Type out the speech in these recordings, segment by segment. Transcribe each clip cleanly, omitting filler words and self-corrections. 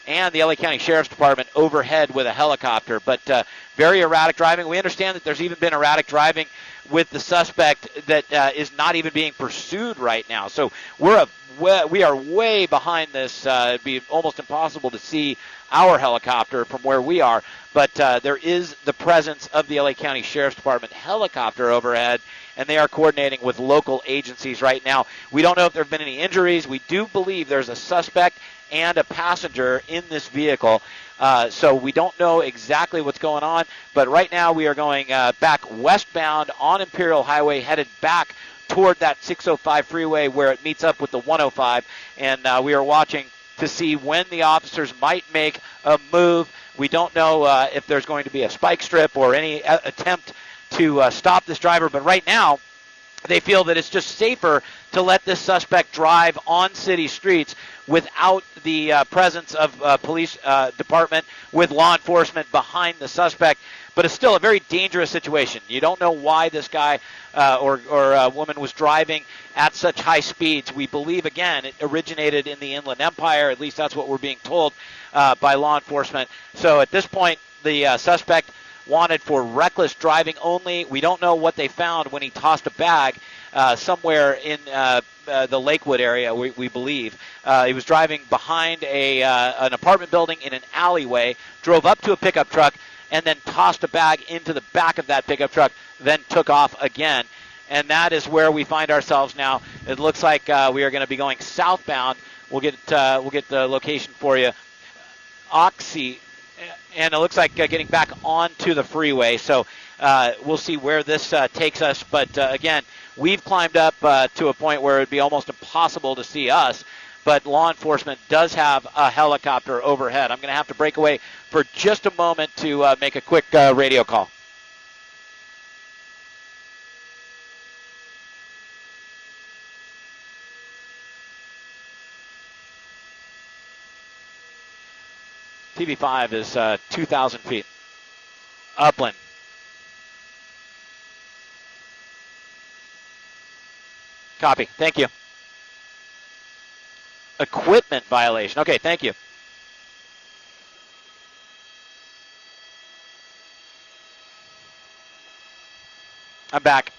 and the LA County Sheriff's Department overhead with a helicopter. But very erratic driving. We understand that there's even been erratic driving with the suspect that is not even being pursued right now. So we are way behind this. It'd be almost impossible to see our helicopter from where we are. But there is the presence of the LA County Sheriff's Department helicopter overhead, and they are coordinating with local agencies right now. We don't know if there have been any injuries. We do believe there's a suspect and a passenger in this vehicle. So we don't know exactly what's going on. But right now we are going back westbound on Imperial Highway, headed back toward that 605 freeway where it meets up with the 105. And we are watching to see when the officers might make a move. We don't know if there's going to be a spike strip or any attempt to stop this driver. But right now, they feel that it's just safer to let this suspect drive on city streets without the presence of police department with law enforcement behind the suspect. But it's still a very dangerous situation. You don't know why this guy or woman was driving at such high speeds. We believe, again, it originated in the Inland Empire. At least that's what we're being told by law enforcement. So at this point, the suspect wanted for reckless driving only. We don't know what they found when he tossed a bag somewhere in the Lakewood area, we believe. He was driving behind an apartment building in an alleyway, drove up to a pickup truck, and then tossed a bag into the back of that pickup truck, then took off again. And that is where we find ourselves now. It looks like we are going to be going southbound. We'll get the location for you. Oxy, and it looks like getting back onto the freeway. So we'll see where this takes us. But again, we've climbed up to a point where it would be almost impossible to see us. But law enforcement does have a helicopter overhead. I'm going to have to break away for just a moment to make a quick radio call. TV5 is 2,000 feet. Upland. Copy. Thank you. Equipment violation. Okay, thank you. I'm back.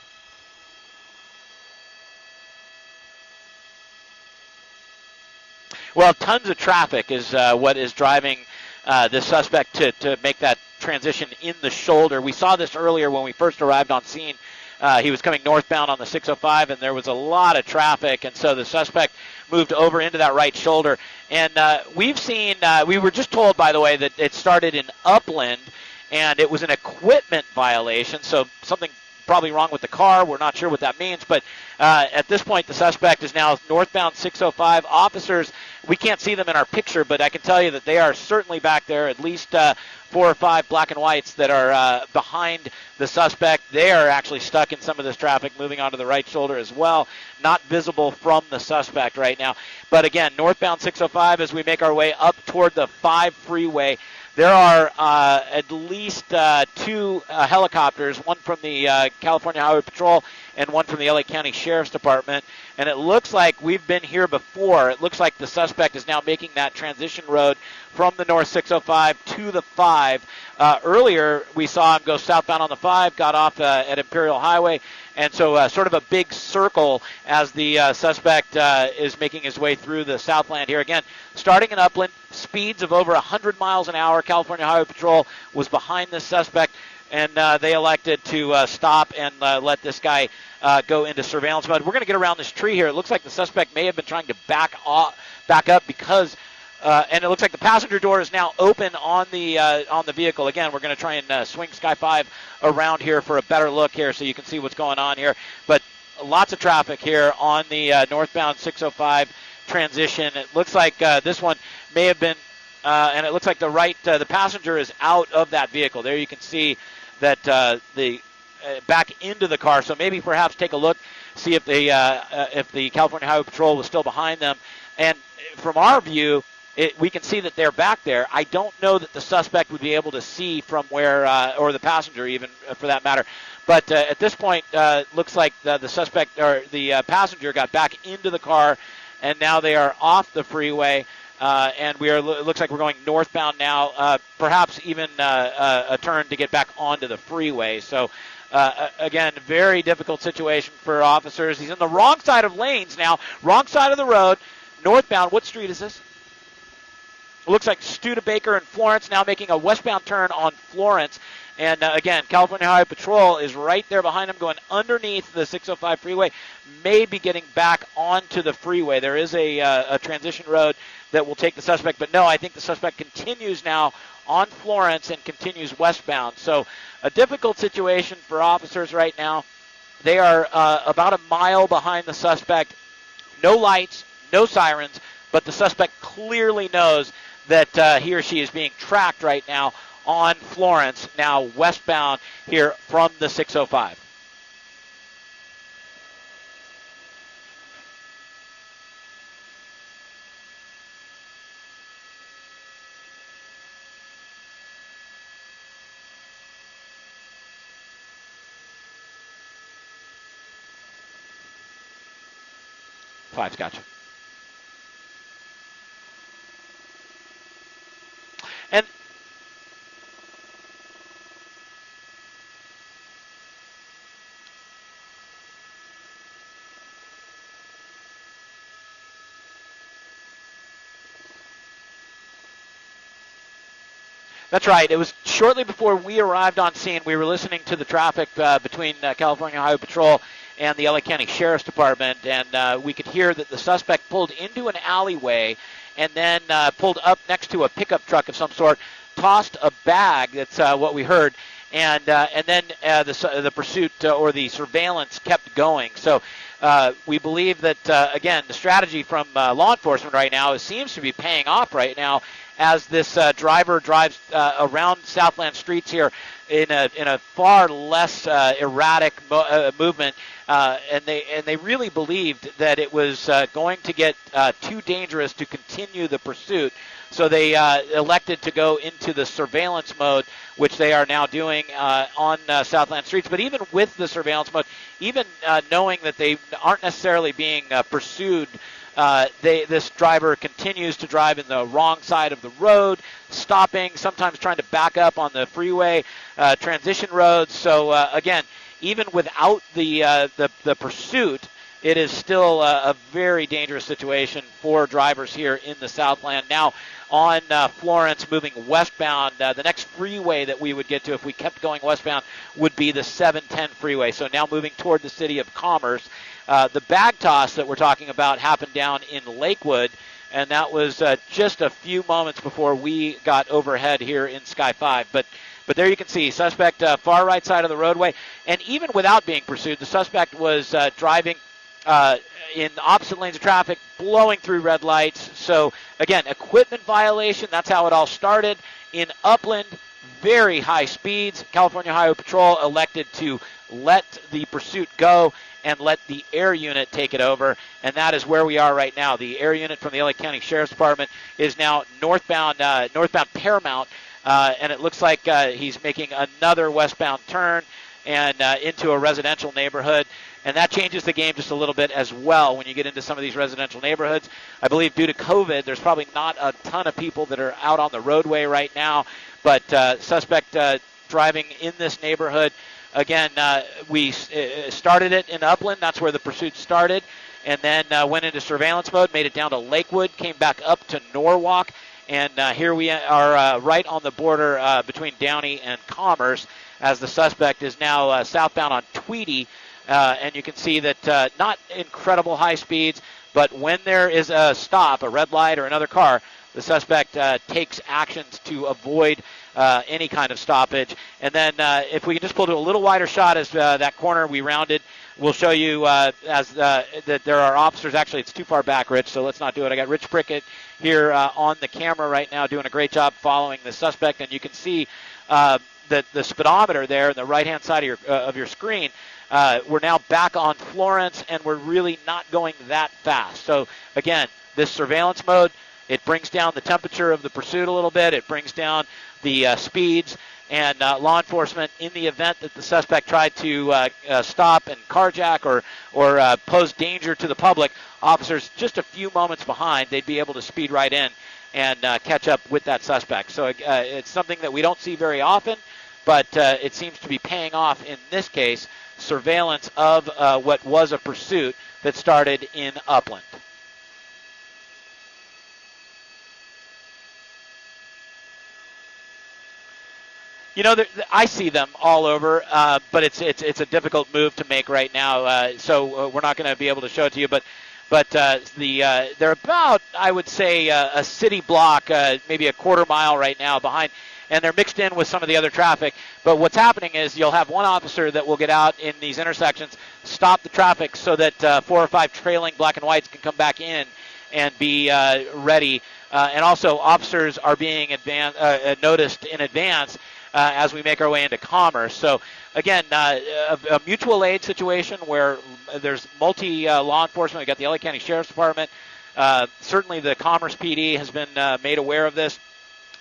Well, tons of traffic is what is driving the suspect to make that transition in the shoulder. We saw this earlier when we first arrived on scene. He was coming northbound on the 605, and there was a lot of traffic, and so the suspect moved over into that right shoulder. And we've seen, we were just told, by the way, that it started in Upland, and it was an equipment violation, so something probably wrong with the car. We're not sure what that means, but at this point, the suspect is now northbound 605. Officers, we can't see them in our picture, but I can tell you that they are certainly back there, at least 4 or 5 black and whites that are behind the suspect. They are actually stuck in some of this traffic, moving onto the right shoulder as well, not visible from the suspect right now. But again, northbound 605 as we make our way up toward the 5 freeway. There are at least 2 helicopters, one from the California Highway Patrol and one from the LA County Sheriff's Department. And it looks like we've been here before. It looks like the suspect is now making that transition road from the north 605 to the 5. Earlier, we saw him go southbound on the 5, got off at Imperial Highway. And so sort of a big circle as the suspect is making his way through the Southland here. Again, starting in Upland, speeds of over 100 miles an hour. California Highway Patrol was behind this suspect, and they elected to stop and let this guy go into surveillance mode. We're going to get around this tree here. It looks like the suspect may have been trying to back up because and it looks like the passenger door is now open on the vehicle. Again, we're going to try and swing Sky 5 around here for a better look here so you can see what's going on here. But lots of traffic here on the northbound 605 transition. It looks like this one may have been, and it looks like the passenger is out of that vehicle. There you can see that the back into the car. So maybe perhaps take a look, see if the California Highway Patrol was still behind them. And from our view, we can see that they're back there. I don't know that the suspect would be able to see from where, or the passenger even, for that matter. But at this point, looks like the suspect or the passenger got back into the car, and now they are off the freeway. and it looks like we're going northbound now, perhaps even a turn to get back onto the freeway. So, again, very difficult situation for officers. He's on the wrong side of lanes now, wrong side of the road, northbound. What street is this? It looks like Studebaker and Florence now making a westbound turn on Florence. And, again, California Highway Patrol is right there behind him going underneath the 605 freeway, maybe getting back onto the freeway. There is a transition road that will take the suspect. But, no, I think the suspect continues now on Florence and continues westbound. So a difficult situation for officers right now. They are about a mile behind the suspect. No lights, no sirens, but the suspect clearly knows that he or she is being tracked right now on Florence, now westbound here from the 605. Five's gotcha. And that's right. It was shortly before we arrived on scene. We were listening to the traffic between California Highway Patrol and the LA County Sheriff's Department, and we could hear that the suspect pulled into an alleyway and then pulled up next to a pickup truck of some sort, tossed a bag. That's what we heard, and then the pursuit or the surveillance kept going. So we believe that, again, the strategy from law enforcement right now seems to be paying off right now as this driver drives around Southland streets here in a far less erratic movement, and they really believed that it was going to get too dangerous to continue the pursuit. So they elected to go into the surveillance mode, which they are now doing on Southland streets. But even with the surveillance mode, even knowing that they aren't necessarily being pursued, this driver continues to drive in the wrong side of the road, stopping, sometimes trying to back up on the freeway transition roads. So, again, even without the pursuit, it is still a very dangerous situation for drivers here in the Southland. Now on Florence, moving westbound, the next freeway that we would get to if we kept going westbound would be the 710 freeway. So now moving toward the city of Commerce. The bag toss that we're talking about happened down in Lakewood, and that was just a few moments before we got overhead here in Sky 5. But there you can see, suspect far right side of the roadway. And even without being pursued, the suspect was driving in opposite lanes of traffic, blowing through red lights. So, again, equipment violation, that's how it all started. In Upland, very high speeds. California Highway Patrol elected to let the pursuit go and let the air unit take it over, and that is where we are right now. The air unit from the LA County Sheriff's Department is now northbound Paramount, and it looks like he's making another westbound turn and into a residential neighborhood, and that changes the game just a little bit as well when you get into some of these residential neighborhoods. I believe due to COVID, there's probably not a ton of people that are out on the roadway right now, but suspect driving in this neighborhood. Again, we started it in Upland. That's where the pursuit started, and then went into surveillance mode, made it down to Lakewood, came back up to Norwalk, and here we are right on the border between Downey and Commerce as the suspect is now southbound on Tweedy, and you can see that not incredible high speeds, but when there is a stop, a red light or another car, the suspect takes actions to avoid any kind of stoppage. And then if we can just pull to a little wider shot as that corner we rounded, we'll show you that there are officers. Actually, it's too far back, Rich, so let's not do it. I got Rich Prickett here on the camera right now doing a great job following the suspect. And you can see the speedometer there on the right-hand side of your screen. We're now back on Florence, and we're really not going that fast. So, again, this surveillance mode, it brings down the temperature of the pursuit a little bit. It brings down the speeds, And law enforcement, in the event that the suspect tried to stop and carjack or pose danger to the public, officers just a few moments behind, they'd be able to speed right in and catch up with that suspect. So it's something that we don't see very often, but it seems to be paying off in this case, surveillance of what was a pursuit that started in Upland. You know, I see them all over, but it's a difficult move to make right now. So we're not going to be able to show it to you. But they're about, I would say, a city block, maybe a quarter mile right now behind, and they're mixed in with some of the other traffic. But what's happening is you'll have one officer that will get out in these intersections, stop the traffic so that 4 or 5 trailing black and whites can come back in and be ready. And also, officers are being noticed in advance as we make our way into Commerce. So, again, a mutual aid situation where there's multi-law enforcement. We've got the LA County Sheriff's Department. Certainly the Commerce PD has been made aware of this.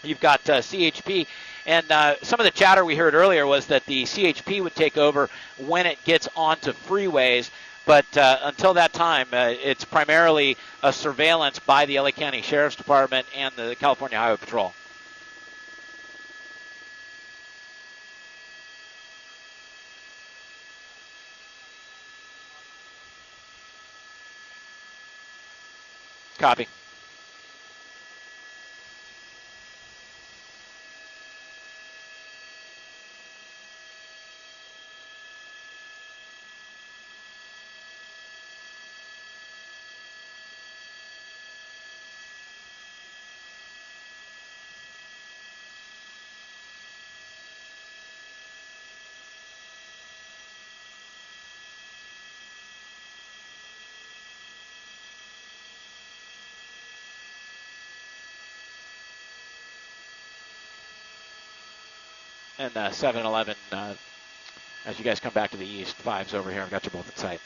You've got CHP. And some of the chatter we heard earlier was that the CHP would take over when it gets onto freeways. But until that time, it's primarily a surveillance by the LA County Sheriff's Department and the California Highway Patrol. Copy. And 7-Eleven, as you guys come back to the east, 5's over here. I've got you both in sight.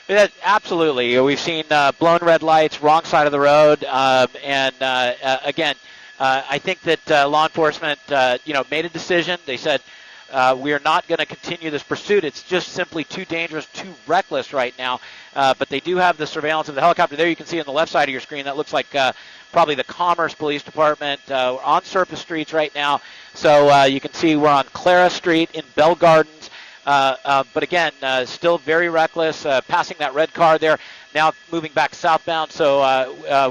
Yeah, absolutely. We've seen blown red lights, wrong side of the road, and again, I think that law enforcement, made a decision. They said we are not going to continue this pursuit. It's just simply too dangerous, too reckless right now. But they do have the surveillance of the helicopter. There you can see on the left side of your screen. That looks like probably the Commerce Police Department. We're on surface streets right now, so you can see we're on Clara Street in Bell Gardens. But again, still very reckless, passing that red car there, now moving back southbound. So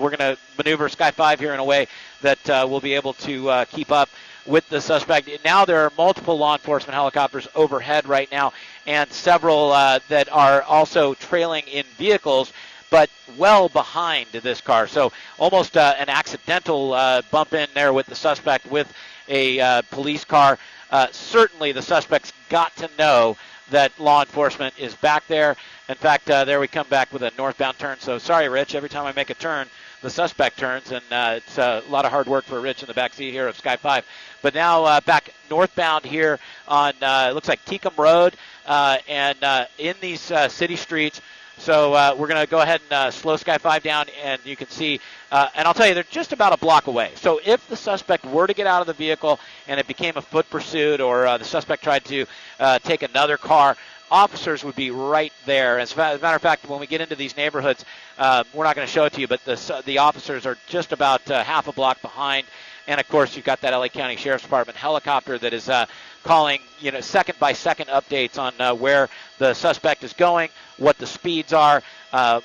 we're going to maneuver Sky 5 here in a way that we'll be able to keep up with the suspect. Now there are multiple law enforcement helicopters overhead right now, and several that are also trailing in vehicles, but well behind this car. So almost an accidental bump in there with the suspect with a police car. Certainly the suspect's got to know that law enforcement is back there. In fact, there we come back with a northbound turn. So sorry, Rich, every time I make a turn, the suspect turns, and it's a lot of hard work for Rich in the back seat here of Sky 5. But now back northbound here on, it looks like Teekum Road, and in these city streets. So we're going to go ahead and slow Sky 5 down, and you can see, and I'll tell you, they're just about a block away. So if the suspect were to get out of the vehicle and it became a foot pursuit, or the suspect tried to take another car, officers would be right there. As a matter of fact, when we get into these neighborhoods, we're not going to show it to you, but the officers are just about half a block behind. And, of course, you've got that LA County Sheriff's Department helicopter that is calling, second-by-second updates on where the suspect is going, what the speeds are,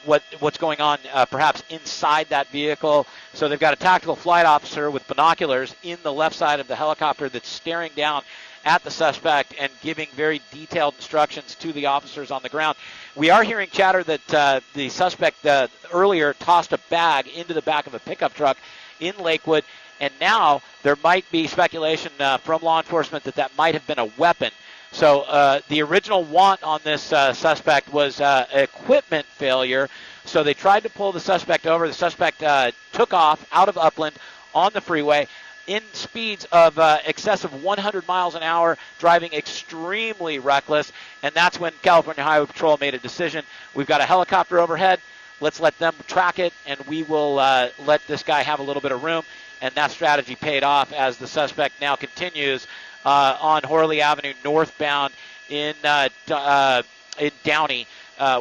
what's going on perhaps inside that vehicle. So they've got a tactical flight officer with binoculars in the left side of the helicopter that's staring down at the suspect and giving very detailed instructions to the officers on the ground. We are hearing chatter that the suspect earlier tossed a bag into the back of a pickup truck in Lakewood, and now there might be speculation from law enforcement that might have been a weapon. So the original want on this suspect was equipment failure. So they tried to pull the suspect over. The suspect took off out of Upland on the freeway in speeds of excess of 100 miles an hour, driving extremely reckless. And that's when California Highway Patrol made a decision. We've got a helicopter overhead. Let's let them track it, and we will let this guy have a little bit of room. And that strategy paid off as the suspect now continues on Horley Avenue northbound in Downey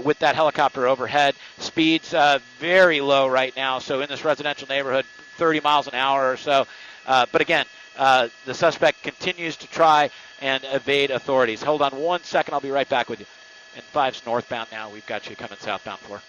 with that helicopter overhead. Speeds very low right now, so in this residential neighborhood, 30 miles an hour or so. But again, the suspect continues to try and evade authorities. Hold on 1 second. I'll be right back with you. And 5's northbound now. We've got you coming southbound 4.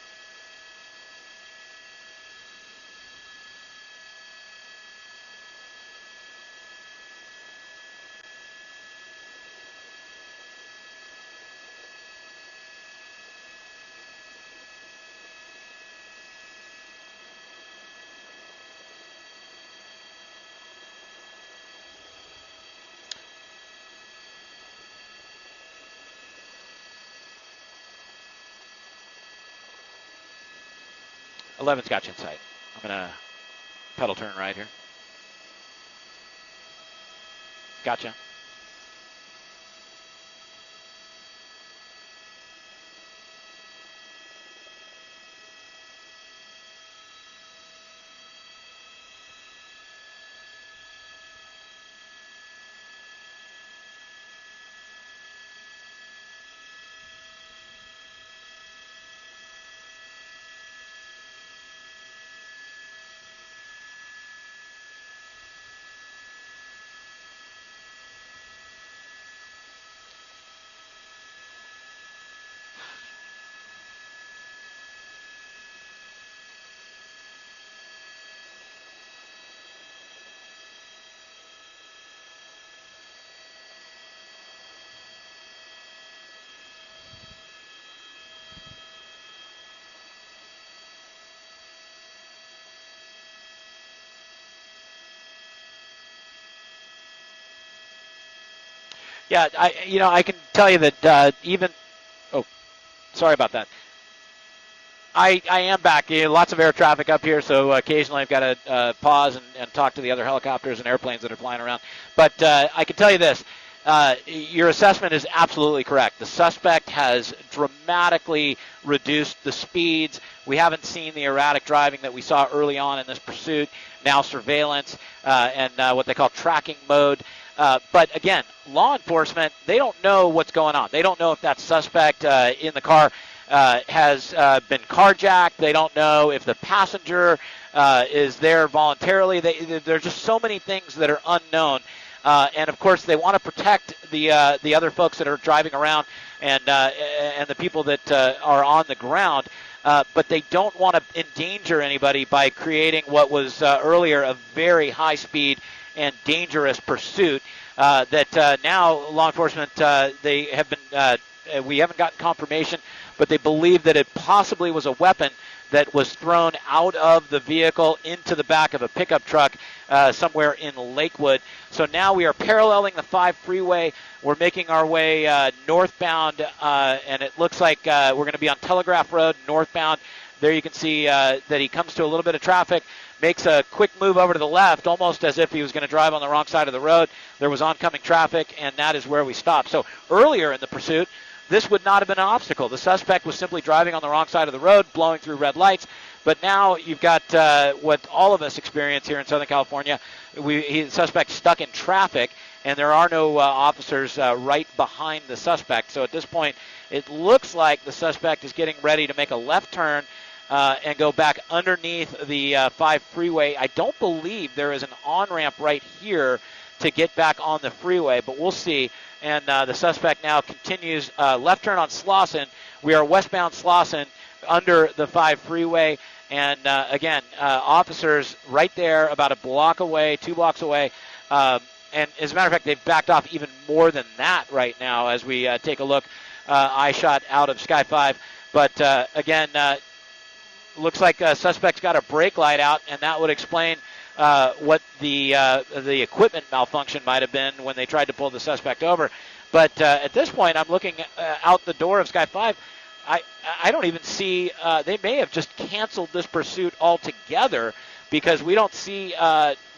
Eleven's got you in sight. I'm going to pedal turn right here. Gotcha. Yeah, I can tell you that even. Oh, sorry about that. I am back. Lots of air traffic up here, so occasionally I've got to pause and talk to the other helicopters and airplanes that are flying around. But I can tell you this. Your assessment is absolutely correct. The suspect has dramatically reduced the speeds. We haven't seen the erratic driving that we saw early on in this pursuit. Now surveillance and what they call tracking mode. But again, law enforcement, they don't know what's going on. They don't know if that suspect in the car has been carjacked. They don't know if the passenger is there voluntarily. There's just so many things that are unknown. And of course, they want to protect the other folks that are driving around and the people that are on the ground. But they don't want to endanger anybody by creating what was earlier a very high-speed and dangerous pursuit that now law enforcement, they have been, we haven't gotten confirmation, but they believe that it possibly was a weapon that was thrown out of the vehicle into the back of a pickup truck somewhere in Lakewood. So now we are paralleling the 5 freeway. We're making our way northbound, and it looks like we're going to be on Telegraph Road northbound. There you can see that he comes to a little bit of traffic, makes a quick move over to the left, almost as if he was going to drive on the wrong side of the road. There was oncoming traffic, and that is where we stopped. So earlier in the pursuit, this would not have been an obstacle. The suspect was simply driving on the wrong side of the road, blowing through red lights. But now you've got what all of us experience here in Southern California. The suspect stuck in traffic, and there are no officers right behind the suspect. So at this point, it looks like the suspect is getting ready to make a left turn and go back underneath the 5 freeway. I don't believe there is an on-ramp right here to get back on the freeway, but we'll see. And the suspect now continues left turn on Slauson. We are westbound Slauson under the 5 freeway. And again, officers right there about a block away, 2 blocks away, and as a matter of fact, they've backed off even more than that right now as we take a look. Eye shot out of Sky 5. But again, looks like suspect's got a brake light out, and that would explain what the equipment malfunction might have been when they tried to pull the suspect over. But at this point, I'm looking out the door of Sky 5. I don't even see, they may have just canceled this pursuit altogether because we don't see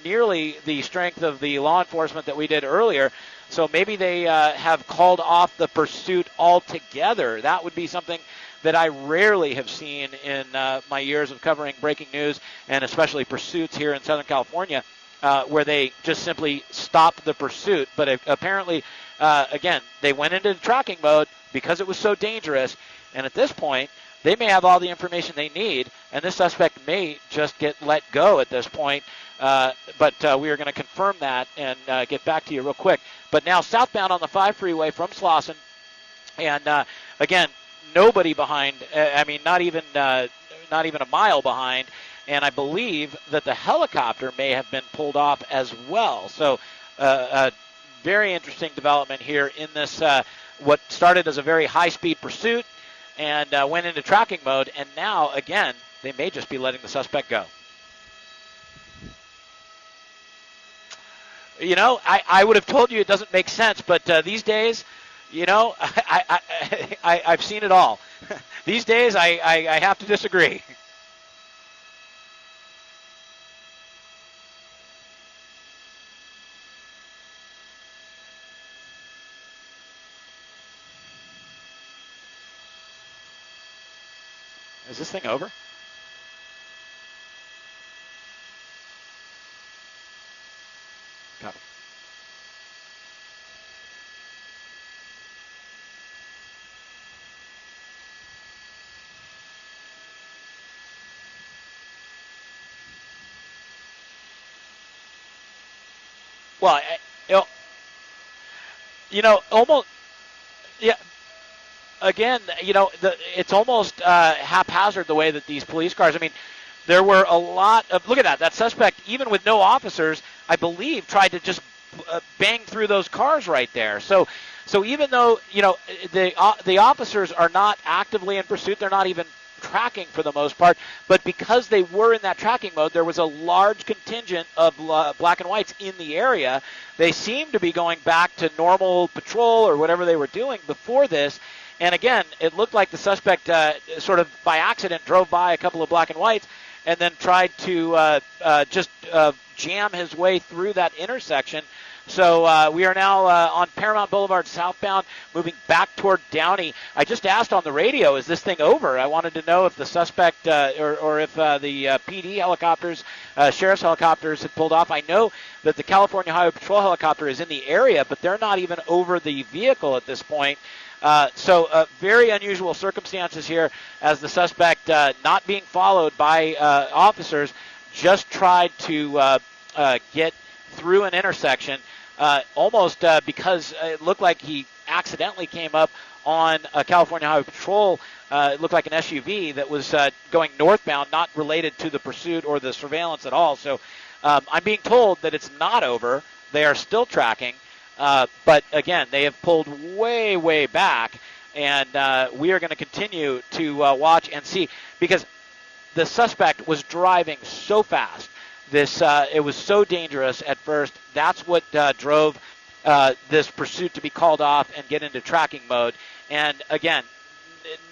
nearly the strength of the law enforcement that we did earlier. So maybe they have called off the pursuit altogether. That would be something that I rarely have seen in my years of covering breaking news and especially pursuits here in Southern California, where they just simply stop the pursuit. But apparently, again, they went into tracking mode because it was so dangerous. And at this point, they may have all the information they need, and this suspect may just get let go at this point. But we are going to confirm that and get back to you real quick. But now southbound on the 5 freeway from Slauson, and again, nobody behind. I mean, not even a mile behind. And I believe that the helicopter may have been pulled off as well. So a very interesting development here in this what started as a very high-speed pursuit and went into tracking mode. And now, again, they may just be letting the suspect go. You know, I would have told you it doesn't make sense, but these days, you know, I've seen it all. These days, I have to disagree. Is this thing over? Copy. Well, almost, yeah. Again, it's almost haphazard the way that these police cars. I mean, there were a lot of. Look at that. That suspect, even with no officers, I believe, tried to just bang through those cars right there. So even though the officers are not actively in pursuit, they're not even tracking for the most part, but because they were in that tracking mode, there was a large contingent of black and whites in the area. They seemed to be going back to normal patrol or whatever they were doing before this. And again, it looked like the suspect sort of by accident drove by a couple of black and whites and then tried to just jam his way through that intersection. So we are now on Paramount Boulevard southbound, moving back toward Downey. I just asked on the radio, is this thing over? I wanted to know if the suspect or if the PD helicopters, sheriff's helicopters had pulled off. I know that the California Highway Patrol helicopter is in the area, but they're not even over the vehicle at this point. So very unusual circumstances here as the suspect, not being followed by officers, just tried to get through an intersection, almost because it looked like he accidentally came up on a California Highway Patrol. It looked like an SUV that was going northbound, not related to the pursuit or the surveillance at all. So I'm being told that it's not over. They are still tracking. But again, they have pulled way, way back, and we are going to continue to watch and see because the suspect was driving so fast. It was so dangerous at first. That's what drove this pursuit to be called off and get into tracking mode. And again,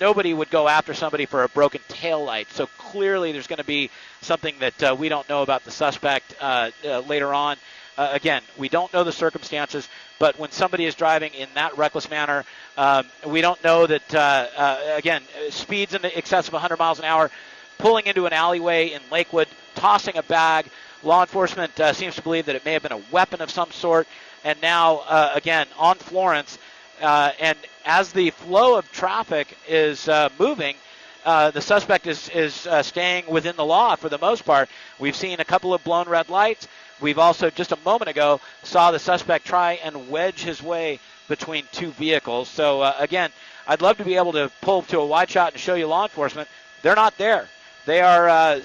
nobody would go after somebody for a broken taillight. So clearly there's going to be something that we don't know about the suspect later on. Again, we don't know the circumstances, but when somebody is driving in that reckless manner, we don't know that, again, speeds in excess of 100 miles an hour, pulling into an alleyway in Lakewood, tossing a bag. Law enforcement seems to believe that it may have been a weapon of some sort. And now, again, on Florence, and as the flow of traffic is moving, the suspect is staying within the law for the most part. We've seen a couple of blown red lights. We've also, just a moment ago, saw the suspect try and wedge his way between two vehicles. So, again, I'd love to be able to pull to a wide shot and show you law enforcement. They're not there. They are,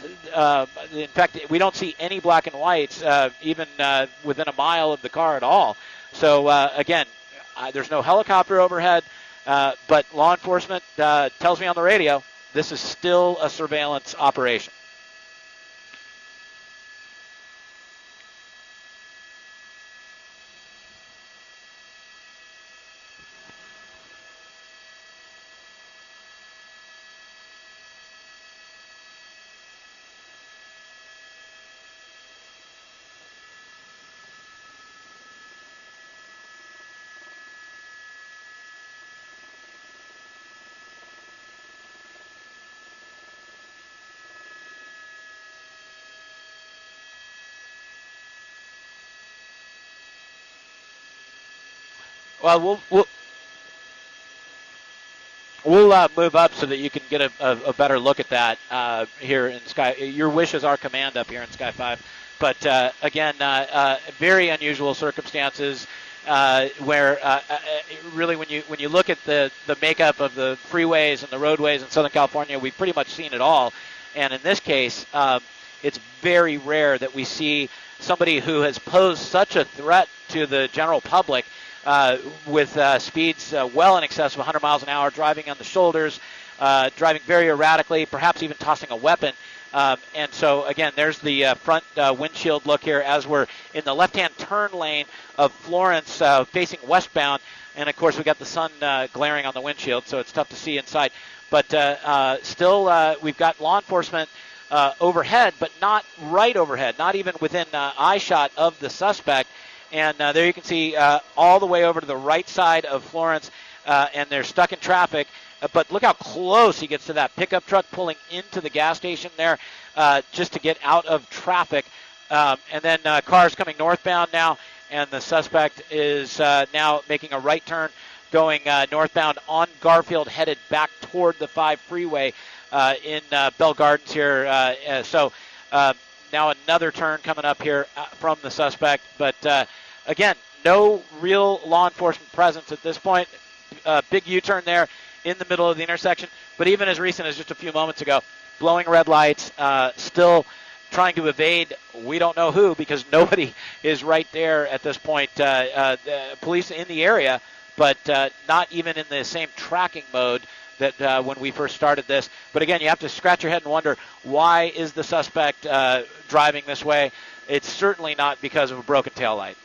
in fact, we don't see any black and whites even within a mile of the car at all. So, again, there's no helicopter overhead, but law enforcement tells me on the radio this is still a surveillance operation. Well, we'll move up so that you can get a better look at that here in Sky. Your wish is our command up here in Sky 5. But again, very unusual circumstances where really when you look at the makeup of the freeways and the roadways in Southern California, we've pretty much seen it all. And in this case, it's very rare that we see somebody who has posed such a threat to the general public with speeds well in excess of 100 miles an hour, driving on the shoulders, driving very erratically, perhaps even tossing a weapon. And so, again, there's the front windshield look here as we're in the left-hand turn lane of Florence facing westbound. And, of course, we got the sun glaring on the windshield, so it's tough to see inside. But still, we've got law enforcement overhead, but not right overhead, not even within eye shot of the suspect. And there you can see all the way over to the right side of Florence, and they're stuck in traffic. But look how close he gets to that pickup truck pulling into the gas station there just to get out of traffic. And then cars coming northbound now, and the suspect is now making a right turn going northbound on Garfield, headed back toward the 5 freeway in Bell Gardens here. So now another turn coming up here from the suspect. But again, no real law enforcement presence at this point. Big U-turn there in the middle of the intersection. But even as recent as just a few moments ago, blowing red lights, still trying to evade we don't know who, because nobody is right there at this point. The police in the area, but not even in the same tracking mode that when we first started this. But again, you have to scratch your head and wonder, why is the suspect driving this way? It's certainly not because of a broken taillight.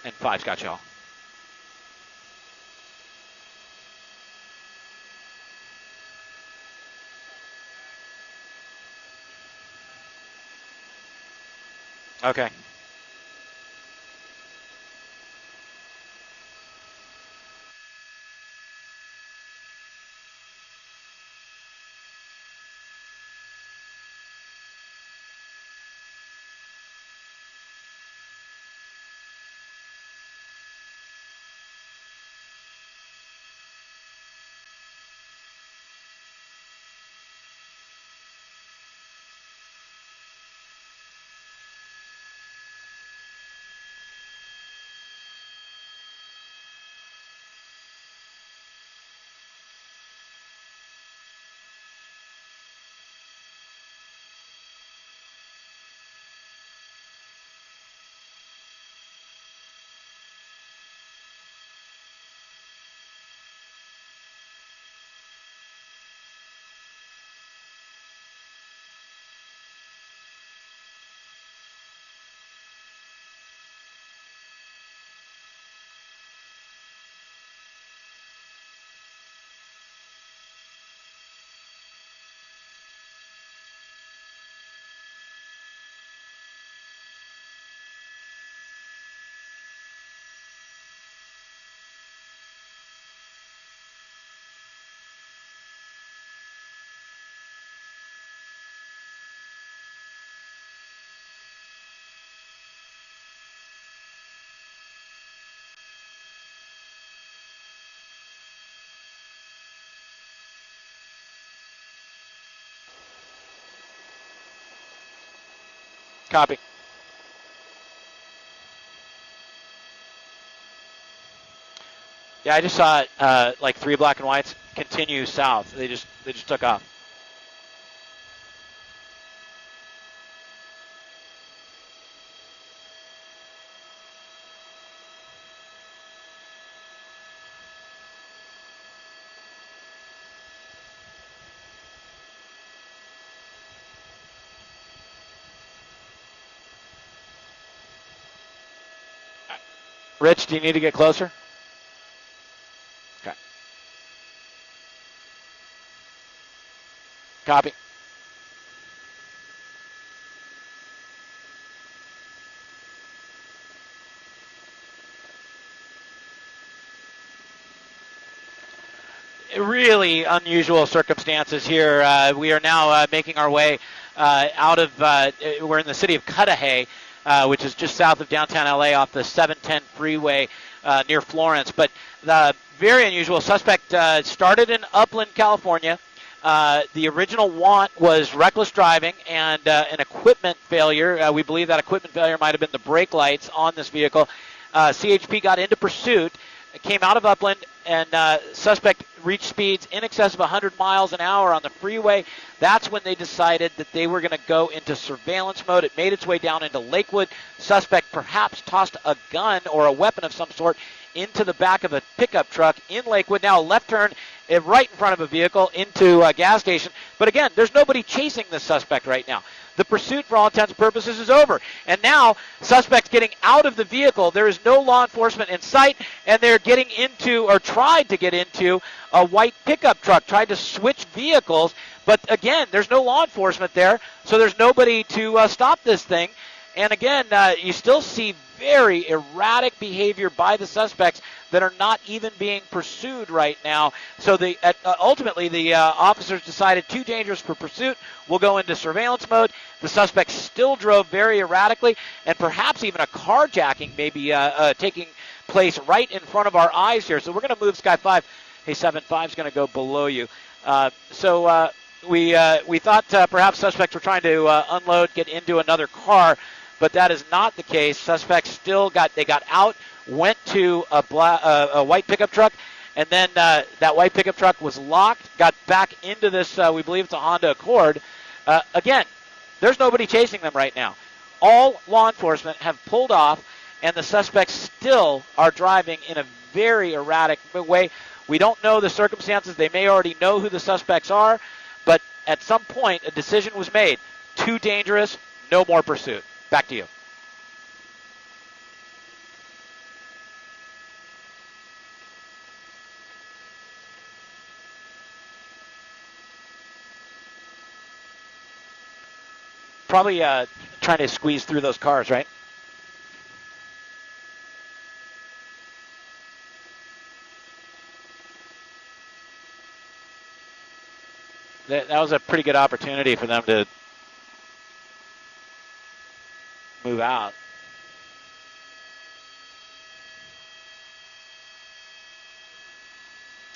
And 5's got y'all. Okay. Copy. Yeah, I just saw it, like 3 black and whites continue south. They just took off. Rich, do you need to get closer? Okay. Copy. Really unusual circumstances here. We are now making our way out of, we're in the city of Cudahy, which is just south of downtown LA off the 710 freeway near Florence. But the very unusual suspect started in Upland, California. The original want was reckless driving and an equipment failure. We believe that equipment failure might have been the brake lights on this vehicle. CHP got into pursuit, came out of Upland, and suspect reached speeds in excess of 100 miles an hour on the freeway. That's when they decided that they were going to go into surveillance mode. It made its way down into Lakewood. Suspect perhaps tossed a gun or a weapon of some sort into the back of a pickup truck in Lakewood. Now a left turn right in front of a vehicle into a gas station. But again, there's nobody chasing this suspect right now. The pursuit, for all intents and purposes, is over. And now, suspects getting out of the vehicle. There is no law enforcement in sight, and they're getting into, or tried to get into, a white pickup truck, tried to switch vehicles. But again, there's no law enforcement there, so there's nobody to stop this thing. And again, you still see very erratic behavior by the suspects that are not even being pursued right now. So ultimately, the officers decided too dangerous for pursuit. We'll go into surveillance mode. The suspect still drove very erratically, and perhaps even a carjacking may be taking place right in front of our eyes here. So we're going to move Sky 5. Hey, 7-5 is going to go below you. We thought perhaps suspects were trying to unload, get into another car, but that is not the case. Suspects still got out, went to a white pickup truck, and then that white pickup truck was locked, got back into this, we believe it's a Honda Accord. Again, there's nobody chasing them right now. All law enforcement have pulled off, and the suspects still are driving in a very erratic way. We don't know the circumstances. They may already know who the suspects are, but at some point a decision was made. Too dangerous, no more pursuit. Back to you. Probably trying to squeeze through those cars, right? That was a pretty good opportunity for them to move out.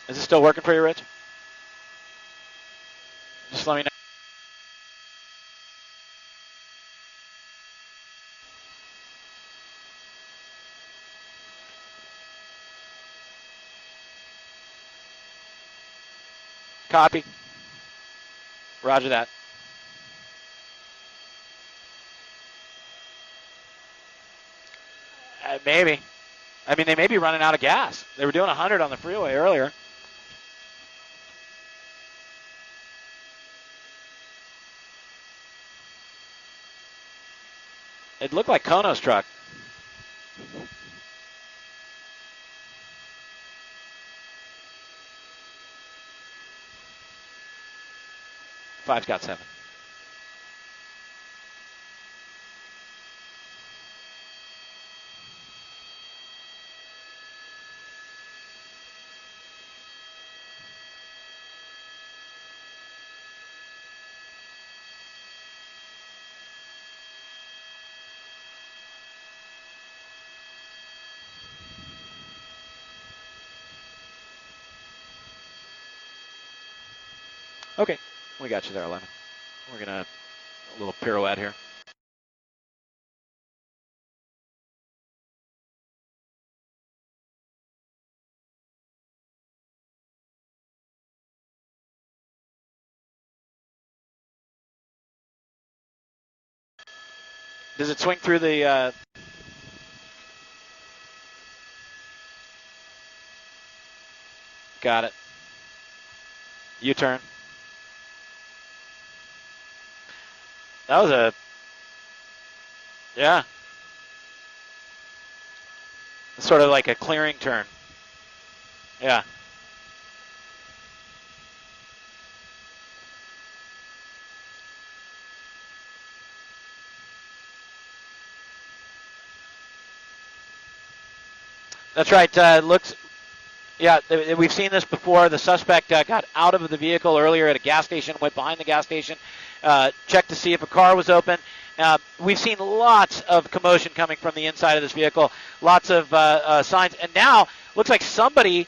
Is it still working for you, Rich? Just let me know. Copy. Roger that. Maybe. I mean, they may be running out of gas. They were doing 100 on the freeway earlier. It looked like Kono's truck. Five's got 7. Okay, we got you there, 11. We're going to a little pirouette here. Does it swing through the? Got it. U-turn. That was a. Yeah. Sort of like a clearing turn. Yeah. That's right. Looks. Yeah, we've seen this before. The suspect got out of the vehicle earlier at a gas station, went behind the gas station, checked to see if a car was open. We've seen lots of commotion coming from the inside of this vehicle, lots of signs, and now looks like somebody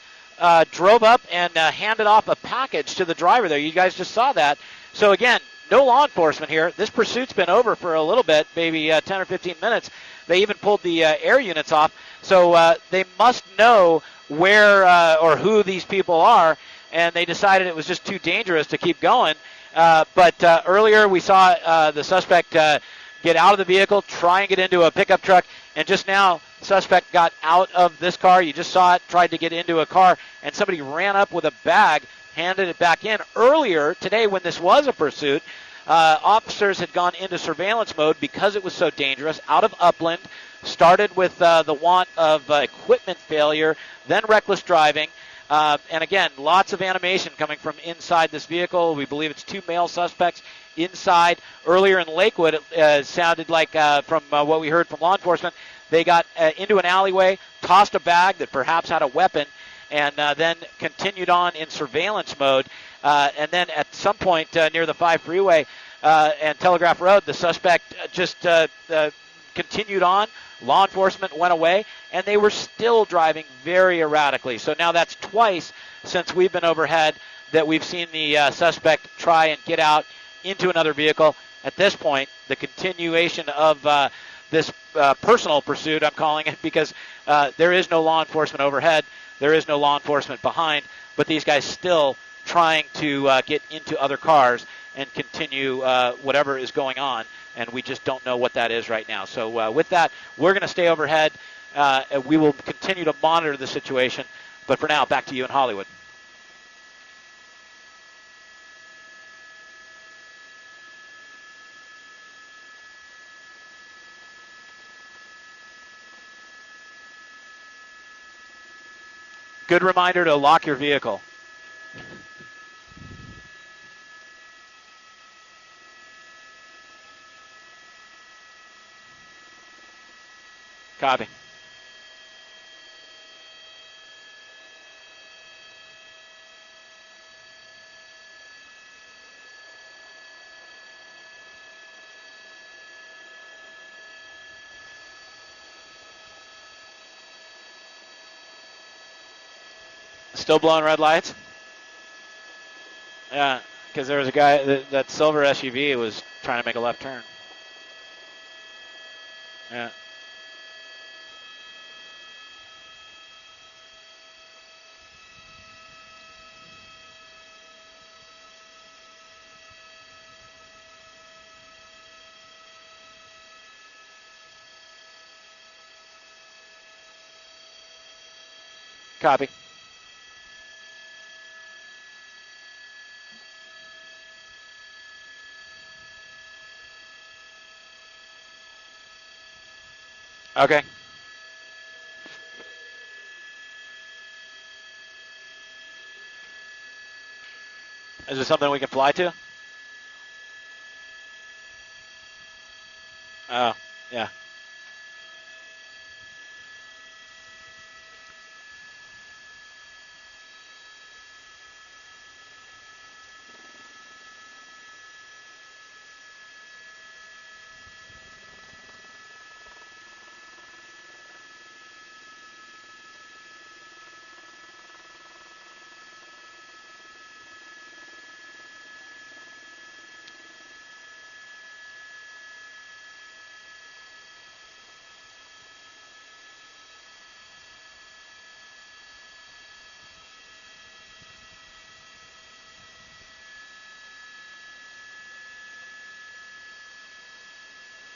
drove up and handed off a package to the driver there. You guys just saw that. So again, no law enforcement here. This pursuit's been over for a little bit, maybe 10 or 15 minutes. They even pulled the air units off. So they must know where or who these people are, and they decided it was just too dangerous to keep going. But earlier we saw the suspect get out of the vehicle, try and get into a pickup truck, and just now suspect got out of this car. You just saw it, tried to get into a car, and somebody ran up with a bag, handed it back in. Earlier today when this was a pursuit, officers had gone into surveillance mode because it was so dangerous out of Upland, started with the want of equipment failure, then reckless driving. And again, lots of animation coming from inside this vehicle. We believe it's 2 male suspects inside. Earlier in Lakewood, it sounded like from what we heard from law enforcement, they got into an alleyway, tossed a bag that perhaps had a weapon, and then continued on in surveillance mode. And then at some point near the 5 freeway and Telegraph Road, the suspect just continued on. Law enforcement went away, and they were still driving very erratically. So now that's twice since we've been overhead that we've seen the suspect try and get out into another vehicle. At this point, the continuation of this personal pursuit, I'm calling it, because there is no law enforcement overhead. There is no law enforcement behind, but these guys still trying to get into other cars and continue whatever is going on, and we just don't know what that is right now. So with that, we're going to stay overhead. And we will continue to monitor the situation, but for now, back to you in Hollywood. Good reminder to lock your vehicle. Copy. Still blowing red lights? Yeah, because there was a guy, that silver SUV was trying to make a left turn. Yeah. Copy. Okay. Is there something we can fly to? Oh, yeah.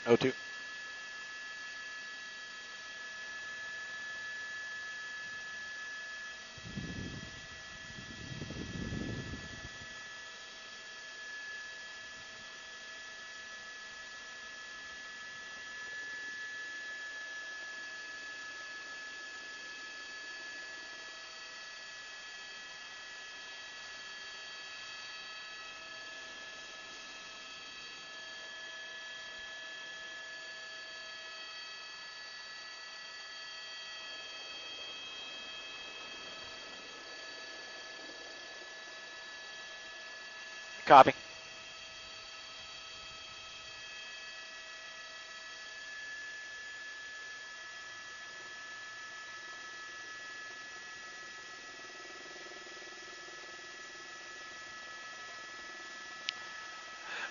O2. Copy.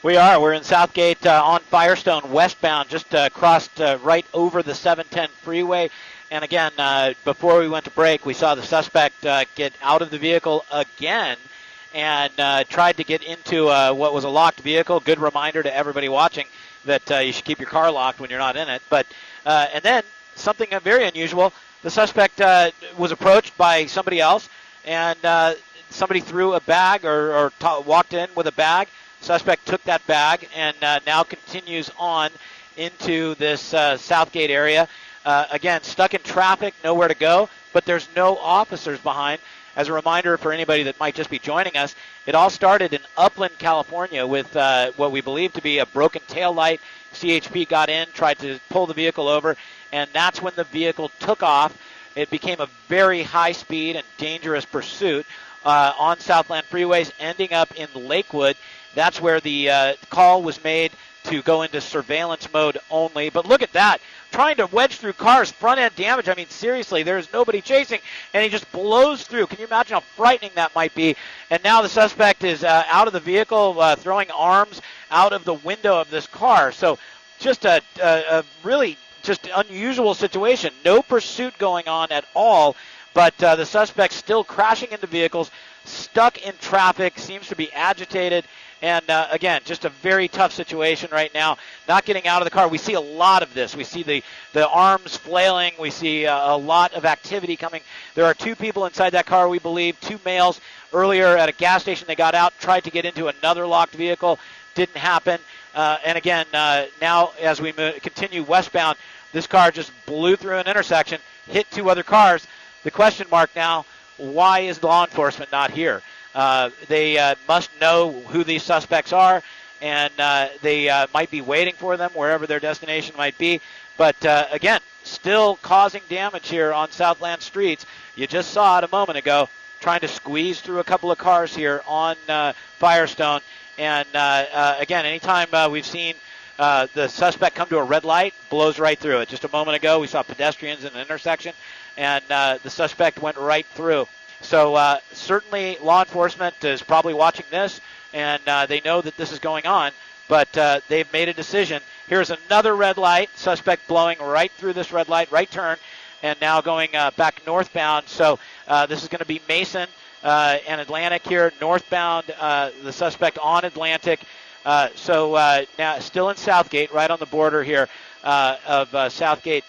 We are. We're in Southgate on Firestone, westbound, just crossed right over the 710 freeway. And again, before we went to break, we saw the suspect get out of the vehicle again and tried to get into what was a locked vehicle. Good reminder to everybody watching that you should keep your car locked when you're not in it. But and then something very unusual, the suspect was approached by somebody else, and somebody threw a bag or walked in with a bag. Suspect took that bag and now continues on into this Southgate area. Again, stuck in traffic, nowhere to go, but there's no officers behind. As a reminder for anybody that might just be joining us, it all started in Upland, California with what we believe to be a broken tail light. CHP got in, tried to pull the vehicle over, and that's when the vehicle took off. It became a very high-speed and dangerous pursuit on Southland freeways, ending up in Lakewood. That's where the call was made to go into surveillance mode only. But look at that. Trying to wedge through cars, front-end damage. I mean, seriously, there's nobody chasing, and he just blows through. Can you imagine how frightening that might be? And now the suspect is out of the vehicle, throwing arms out of the window of this car. So just a really just unusual situation. No pursuit going on at all, but the suspect still crashing into vehicles, stuck in traffic, seems to be agitated. And, again, just a very tough situation right now, not getting out of the car. We see a lot of this. We see the arms flailing. We see a lot of activity coming. There are two people inside that car, we believe, two males. Earlier at a gas station, they got out, tried to get into another locked vehicle. Didn't happen. And, again, now as we continue westbound, this car just blew through an intersection, hit two other cars. The question mark now, why is law enforcement not here? They must know who these suspects are, and they might be waiting for them wherever their destination might be. But, again, still causing damage here on Southland streets. You just saw it a moment ago, trying to squeeze through a couple of cars here on Firestone. And, again, anytime we've seen the suspect come to a red light, blows right through it. Just a moment ago, we saw pedestrians in an intersection, and the suspect went right through. So certainly law enforcement is probably watching this, and they know that this is going on, but they've made a decision. Here's another red light, suspect blowing right through this red light, right turn, and now going back northbound. So this is going to be Mason and Atlantic here, northbound, the suspect on Atlantic. So now still in Southgate, right on the border here of Southgate,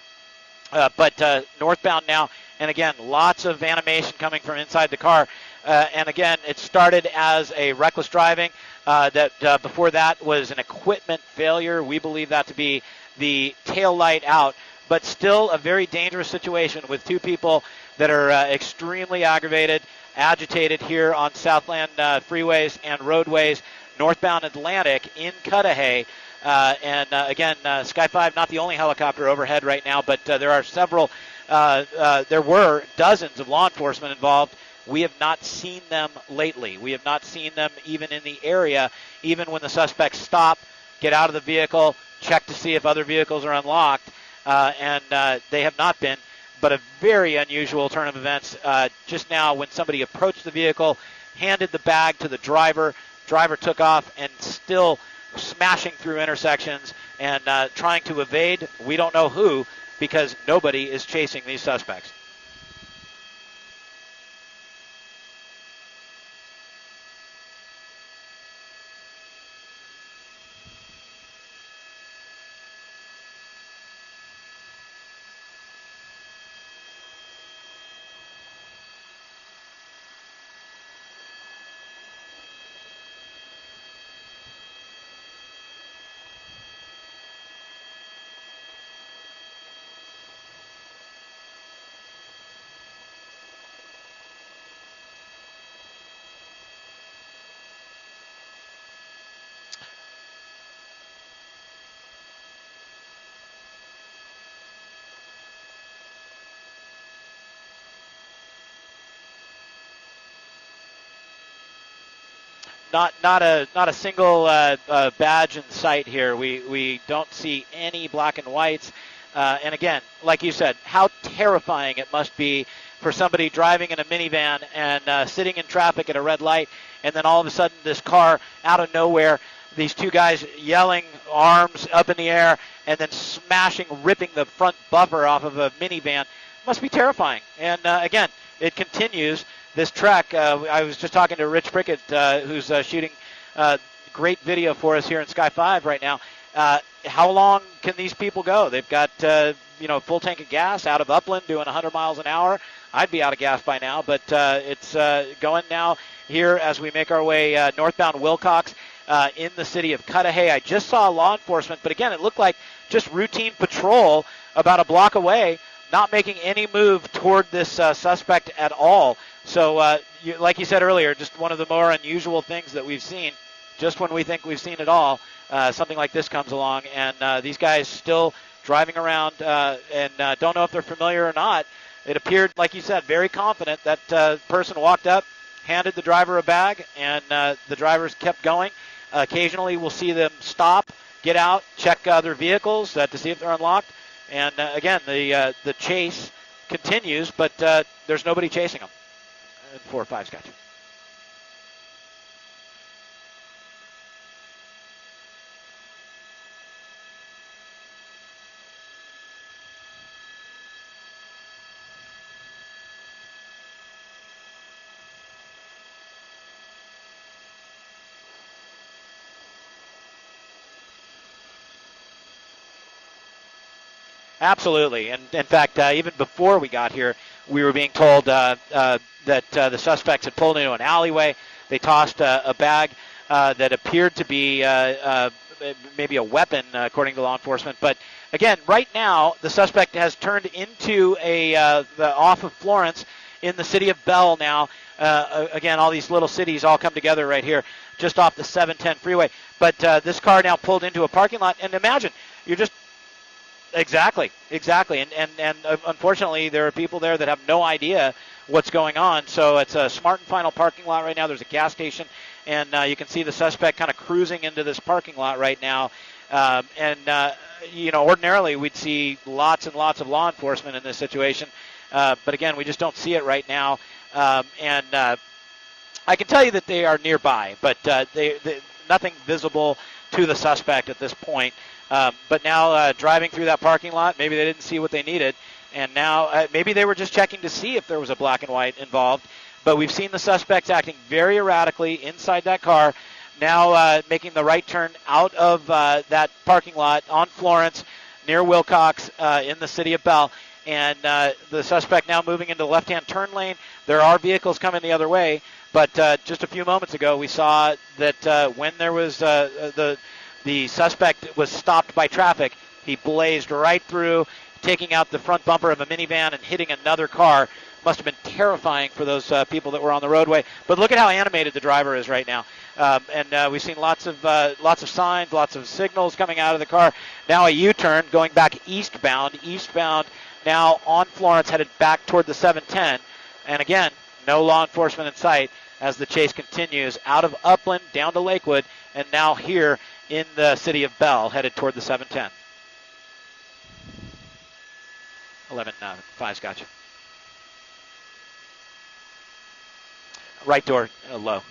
but northbound now. And again, lots of animation coming from inside the car. And again, it started as a reckless driving. That before that was an equipment failure. We believe that to be the tail light out. But still a very dangerous situation with two people that are extremely agitated here on Southland freeways and roadways, northbound Atlantic in Cudahy. And again, Sky 5, not the only helicopter overhead right now, but there are several. There were dozens of law enforcement involved. We have not seen them lately. We have not seen them even in the area, even when the suspects stop, get out of the vehicle, check to see if other vehicles are unlocked, and they have not been. But a very unusual turn of events just now when somebody approached the vehicle, handed the bag to the driver. Driver took off and still smashing through intersections and trying to evade. We don't know who, because nobody is chasing these suspects. not a single badge in sight here. We don't see any black and whites. And again, like you said, how terrifying it must be for somebody driving in a minivan and sitting in traffic at a red light, and then all of a sudden this car out of nowhere, these two guys yelling, arms up in the air, and then smashing, ripping the front bumper off of a minivan. Must be terrifying. And again, it continues. This trek, I was just talking to Rich Prickett, who's shooting great video for us here in Sky 5 right now. How long can these people go? They've got full tank of gas out of Upland doing 100 miles an hour. I'd be out of gas by now, but it's going now here as we make our way northbound Wilcox in the city of Cudahy. I just saw law enforcement, but again, it looked like just routine patrol about a block away, not making any move toward this suspect at all. So, like you said earlier, just one of the more unusual things that we've seen. Just when we think we've seen it all, something like this comes along, and these guys still driving around and don't know if they're familiar or not. It appeared, like you said, very confident. That person walked up, handed the driver a bag, and the drivers kept going. Occasionally we'll see them stop, get out, check their vehicles to see if they're unlocked. And again, the chase continues, but there's nobody chasing them. 4-5's got you. Absolutely. And in fact, even before we got here, we were being told that the suspects had pulled into an alleyway. They tossed a bag that appeared to be maybe a weapon, according to law enforcement. But again, right now, the suspect has turned into off of Florence in the city of Bell now. Again, all these little cities all come together right here, just off the 710 freeway. But this car now pulled into a parking lot. And imagine, you're just Exactly. And unfortunately, there are people there that have no idea what's going on. So it's a Smart and Final parking lot right now. There's a gas station, and you can see the suspect kind of cruising into this parking lot right now. Ordinarily we'd see lots and lots of law enforcement in this situation. But again, we just don't see it right now. I can tell you that they are nearby, but they nothing visible to the suspect at this point. But now driving through that parking lot, maybe they didn't see what they needed, and now maybe they were just checking to see if there was a black and white involved. But we've seen the suspects acting very erratically inside that car, now making the right turn out of that parking lot on Florence near Wilcox in the city of Bell. And the suspect now moving into the left-hand turn lane. There are vehicles coming the other way, but just a few moments ago we saw that when there was the suspect was stopped by traffic, he blazed right through, taking out the front bumper of a minivan and hitting another car. Must have been terrifying for those people that were on the roadway. But look at how animated the driver is right now. We've seen lots of signs, lots of signals coming out of the car. Now a U-turn going back eastbound now on Florence, headed back toward the 710. And again, no law enforcement in sight as the chase continues out of Upland down to Lakewood, and now here in the city of Bell, headed toward the 710. 5's got you. Right door, low.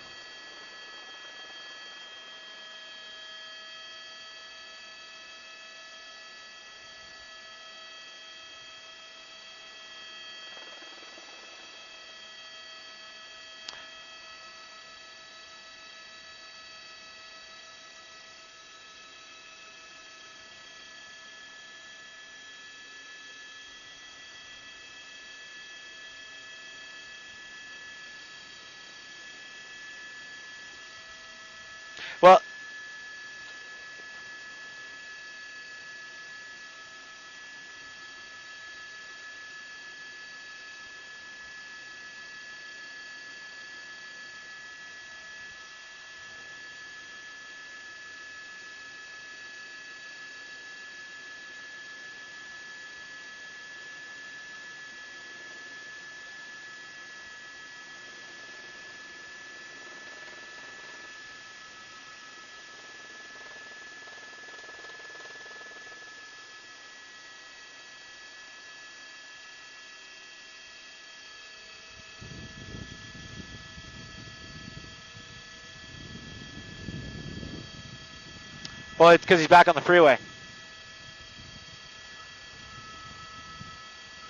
Well, it's because he's back on the freeway.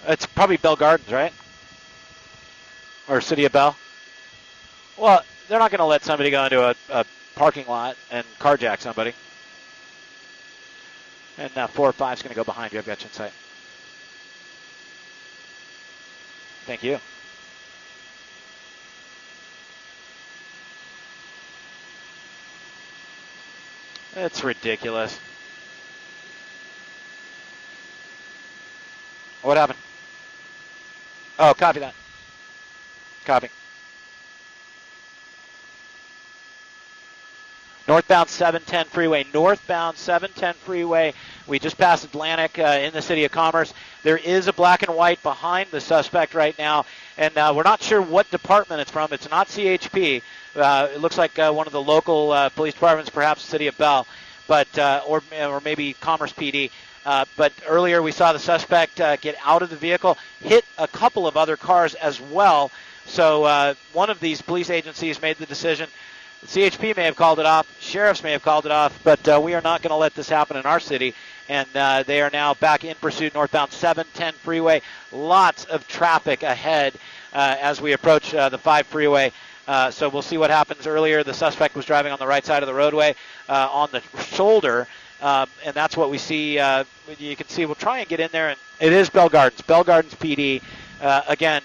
It's probably Bell Gardens, right? Or City of Bell. Well, they're not going to let somebody go into a parking lot and carjack somebody. And 405 is going to go behind you. I've got you in sight. Thank you. It's ridiculous. What happened? Oh, copy that. Copy. Northbound 710 freeway. Northbound 710 freeway. We just passed Atlantic in the city of Commerce. There is a black and white behind the suspect right now, and we're not sure what department it's from. It's not CHP. It looks like one of the local police departments, perhaps the city of Bell, but or maybe Commerce PD. But earlier we saw the suspect get out of the vehicle, hit a couple of other cars as well. So one of these police agencies made the decision. The CHP may have called it off, sheriffs may have called it off, but we are not going to let this happen in our city. And they are now back in pursuit northbound 710 freeway. Lots of traffic ahead as we approach the 5 freeway. So we'll see what happens. Earlier, the suspect was driving on the right side of the roadway on the shoulder, and that's what we see. You can see, we'll try and get in there. And it is Bell Gardens PD. Again,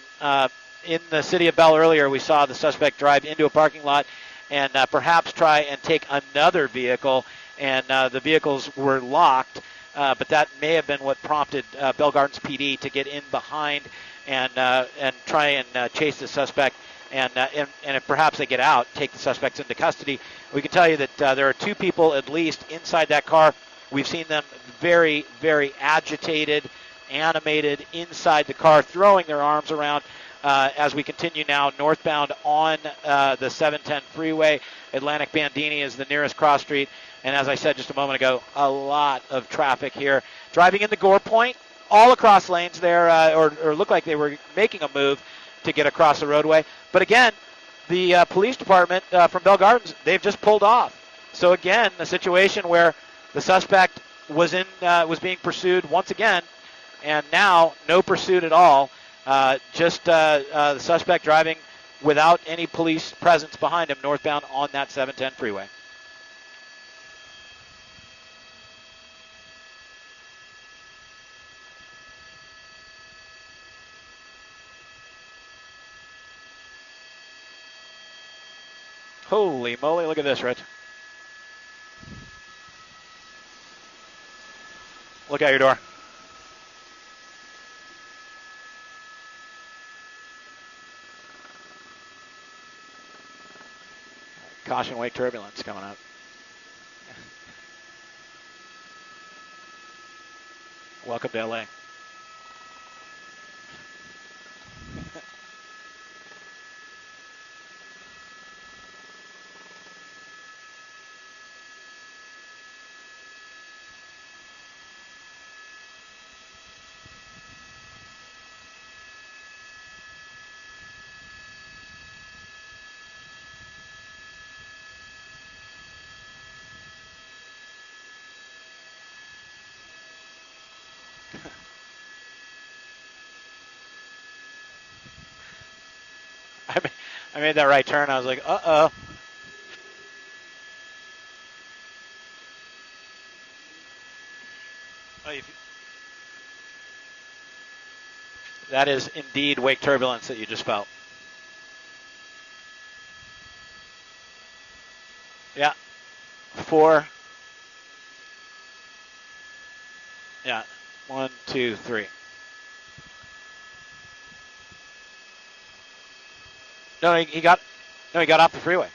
in the city of Bell earlier, we saw the suspect drive into a parking lot and perhaps try and take another vehicle, and the vehicles were locked, but that may have been what prompted Bell Gardens PD to get in behind and try and chase the suspect, and if perhaps they get out, take the suspects into custody. We can tell you that there are 2 people at least inside that car. We've seen them very, very agitated, animated inside the car, throwing their arms around. As we continue now northbound on the 710 freeway. Atlantic Bandini is the nearest cross street. And as I said just a moment ago, a lot of traffic here. Driving in the Gore Point, all across lanes there, or looked like they were making a move to get across the roadway. But again, the police department from Bell Gardens, they've just pulled off. So again, a situation where the suspect was being pursued once again, and now no pursuit at all. Just the suspect driving without any police presence behind him northbound on that 710 freeway. Holy moly, look at this, Rich. Look out your door. Caution wake turbulence coming up. Welcome to LA. I made that right turn. I was like, uh-oh. That is indeed wake turbulence that you just felt. Yeah. 4. Yeah. 1, 2, 3. No, he got off the freeway.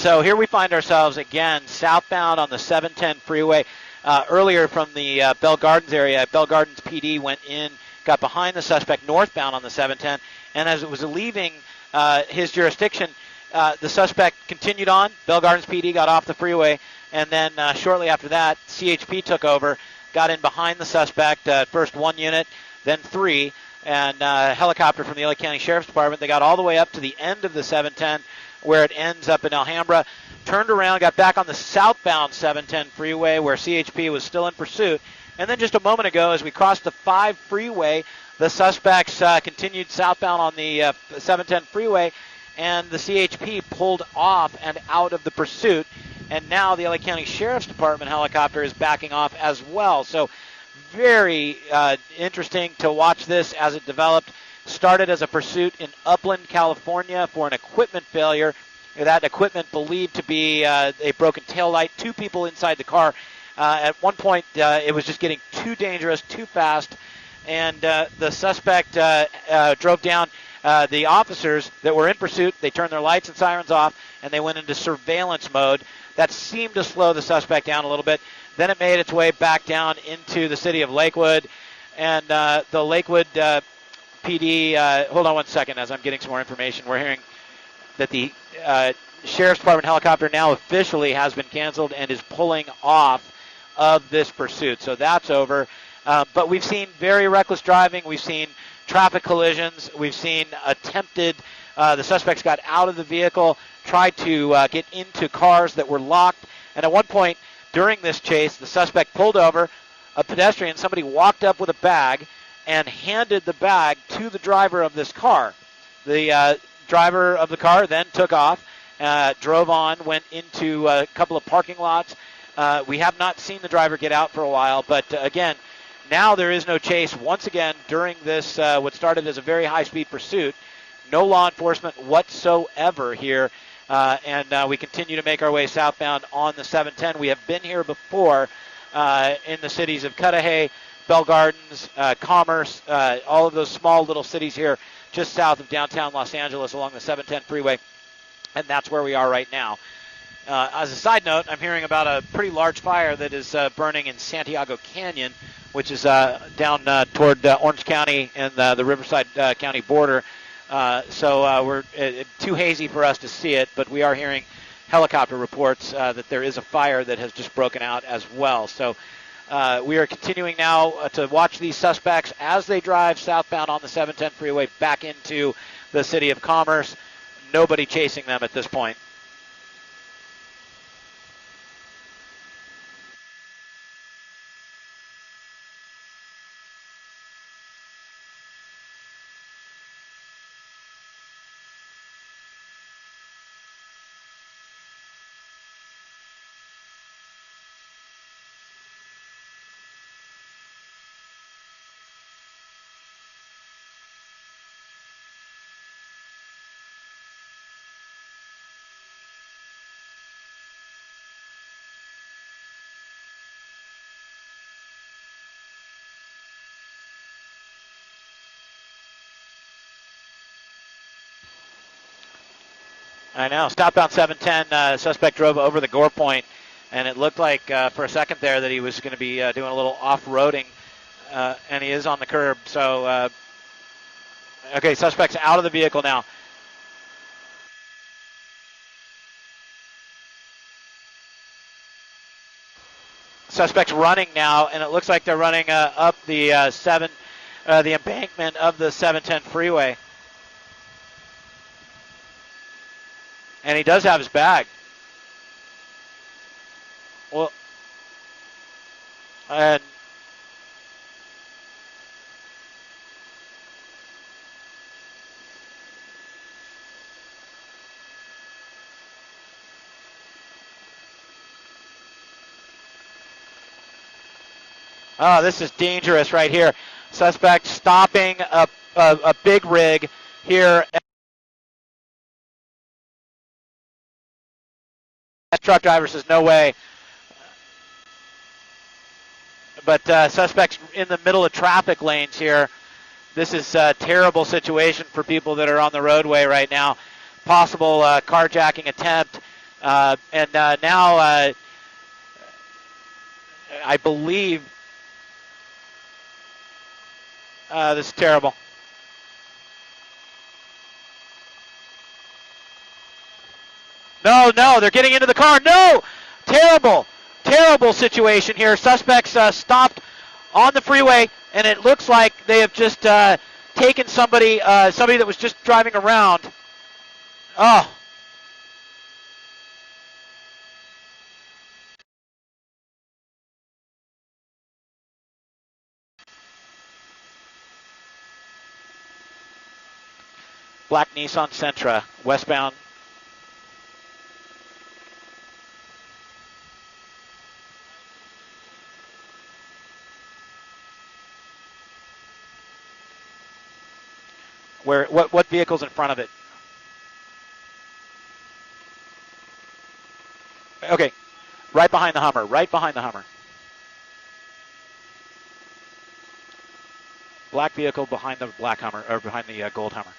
So here we find ourselves again southbound on the 710 freeway. Earlier from the Bell Gardens area, Bell Gardens PD went in, got behind the suspect northbound on the 710, and as it was leaving his jurisdiction, the suspect continued on. Bell Gardens PD got off the freeway, and then shortly after that, CHP took over, got in behind the suspect, first one unit, then three, and a helicopter from the LA County Sheriff's Department. They got all the way up to the end of the 710, where it ends up in Alhambra, turned around, got back on the southbound 710 freeway where CHP was still in pursuit. And then just a moment ago, as we crossed the 5 freeway, the suspects continued southbound on the 710 freeway, and the CHP pulled off and out of the pursuit. And now the LA County Sheriff's Department helicopter is backing off as well. So very interesting to watch this as it developed. Started as a pursuit in Upland, California for an equipment failure. That equipment believed to be a broken taillight. 2 people inside the car. At one point, it was just getting too dangerous, too fast, and the suspect drove down the officers that were in pursuit. They turned their lights and sirens off, and they went into surveillance mode. That seemed to slow the suspect down a little bit. Then it made its way back down into the city of Lakewood, and the Lakewood PD, hold on one second as I'm getting some more information. We're hearing that the Sheriff's Department helicopter now officially has been canceled and is pulling off of this pursuit. So that's over. But we've seen very reckless driving. We've seen traffic collisions. We've seen attempted, the suspects got out of the vehicle, tried to get into cars that were locked. And at one point during this chase, the suspect pulled over a pedestrian. Somebody walked up with a bag and handed the bag to the driver of this car. The driver of the car then took off, drove on, went into a couple of parking lots. We have not seen the driver get out for a while, but again, now there is no chase. Once again, during this, what started as a very high-speed pursuit, no law enforcement whatsoever here, and we continue to make our way southbound on the 710. We have been here before in the cities of Cudahy, Bell Gardens, Commerce, all of those small little cities here just south of downtown Los Angeles along the 710 freeway, and that's where we are right now. As a side note, I'm hearing about a pretty large fire that is burning in Santiago Canyon, which is down toward Orange County and the Riverside County border. So we're too hazy for us to see it, but we are hearing helicopter reports that there is a fire that has just broken out as well. So we are continuing now to watch these suspects as they drive southbound on the 710 freeway back into the city of Commerce. Nobody chasing them at this point. I know. Southbound 710, suspect drove over the gore point, and it looked like for a second there that he was going to be doing a little off-roading, and he is on the curb. So, okay, suspect's out of the vehicle now. Suspect's running now, and it looks like they're running up the the embankment of the 710 freeway. And he does have his bag. Well, and oh, this is dangerous right here. Suspect stopping a big rig here. Truck driver says no way. But suspects in the middle of traffic lanes here. This is a terrible situation for people that are on the roadway right now. Possible carjacking attempt. Now I believe this is terrible. No, they're getting into the car. No! Terrible situation here. Suspects stopped on the freeway, and it looks like they have just taken somebody that was just driving around. Oh. Black Nissan Sentra, westbound. What vehicle's in front of it? Okay, right behind the Hummer. Black vehicle behind the black Hummer, or behind the gold Hummer.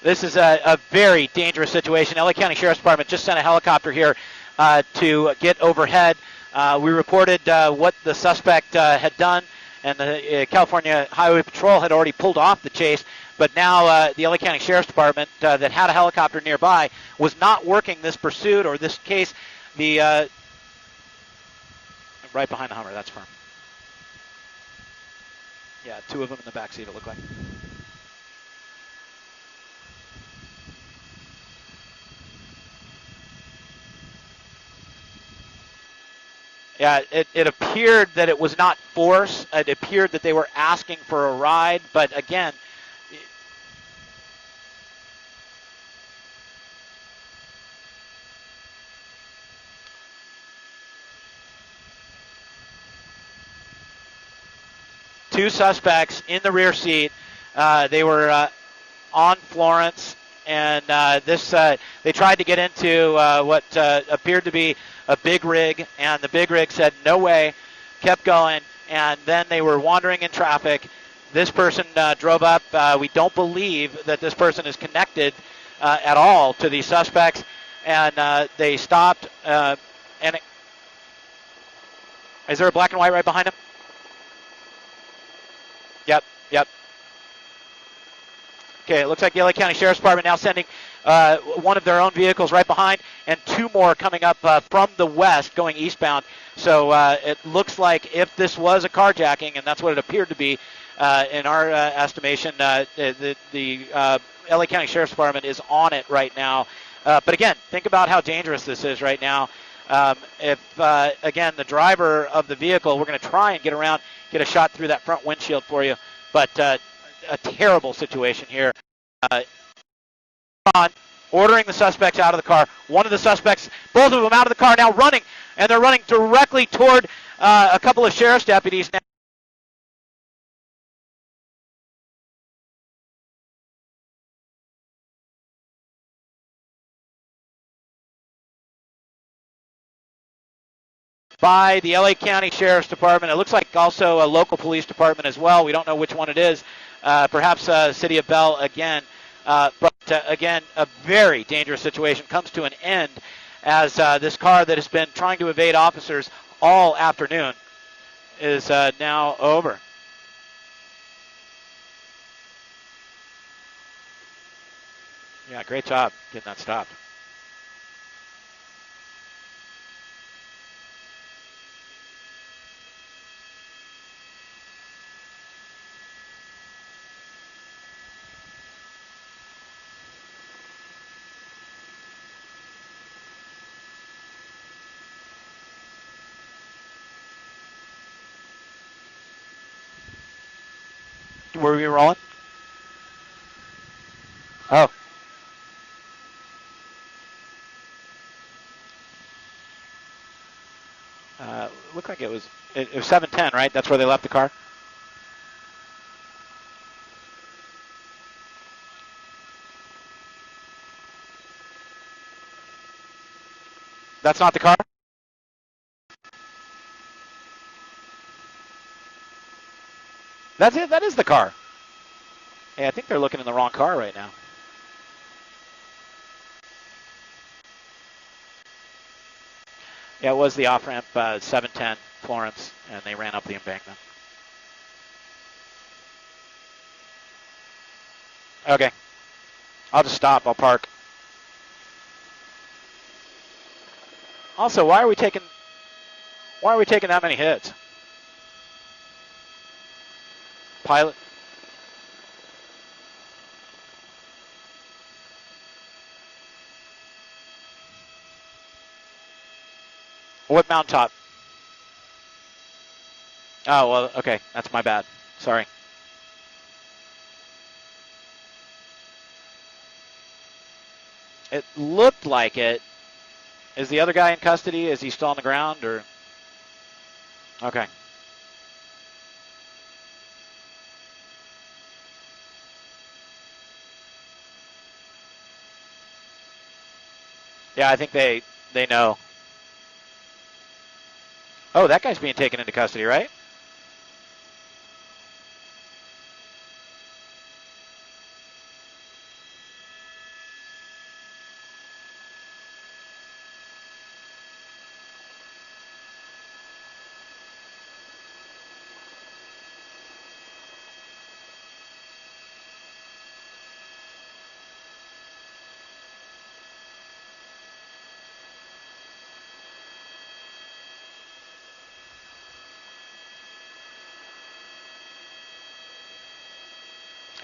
This is a very dangerous situation. LA County Sheriff's Department just sent a helicopter here to get overhead. We reported what the suspect had done, and the California Highway Patrol had already pulled off the chase. But now the LA County Sheriff's Department that had a helicopter nearby was not working this pursuit or this case. The right behind the Hummer, that's firm. Yeah, two of them in the back seat, it looked like. Yeah, it appeared that it was not force. It appeared that they were asking for a ride, but again, two suspects in the rear seat. They were on Florence, and they tried to get into what appeared to be a big rig, and the big rig said no way, kept going, and then they were wandering in traffic. This person drove up. We don't believe that this person is connected at all to these suspects, and they stopped. Is there a black and white right behind him? Yep. Okay, it looks like the LA County Sheriff's Department now sending one of their own vehicles right behind, and two more coming up from the west going eastbound. So it looks like if this was a carjacking, and that's what it appeared to be in our estimation, the LA County Sheriff's Department is on it right now. But again, think about how dangerous this is right now. Again, the driver of the vehicle, we're going to try and get around, get a shot through that front windshield for you, but a terrible situation here. Ordering the suspects out of the car. One of the suspects, both of them out of the car now running, and they're running directly toward a couple of sheriff's deputies now. By the LA County Sheriff's Department. It looks like also a local police department as well. We don't know which one it is. Perhaps City of Bell again. But again, a very dangerous situation comes to an end as this car that has been trying to evade officers all afternoon is now over. Yeah, great job getting that stopped. Were we rolling? Oh. Looked like it was 7:10, right? That's where they left the car? That's not the car? That's it. That is the car. Hey, I think they're looking in the wrong car right now. Yeah, it was the off-ramp 710 Florence, and they ran up the embankment. Okay. I'll just stop. I'll park. Also, why are we taking that many hits? Pilot. What mountaintop? Oh, well, okay. That's my bad. Sorry. It looked like it. Is the other guy in custody? Is he still on the ground, or? Okay. Yeah, I think they know. Oh, that guy's being taken into custody, right?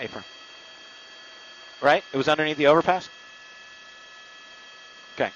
Apron. Right? It was underneath the overpass? Okay.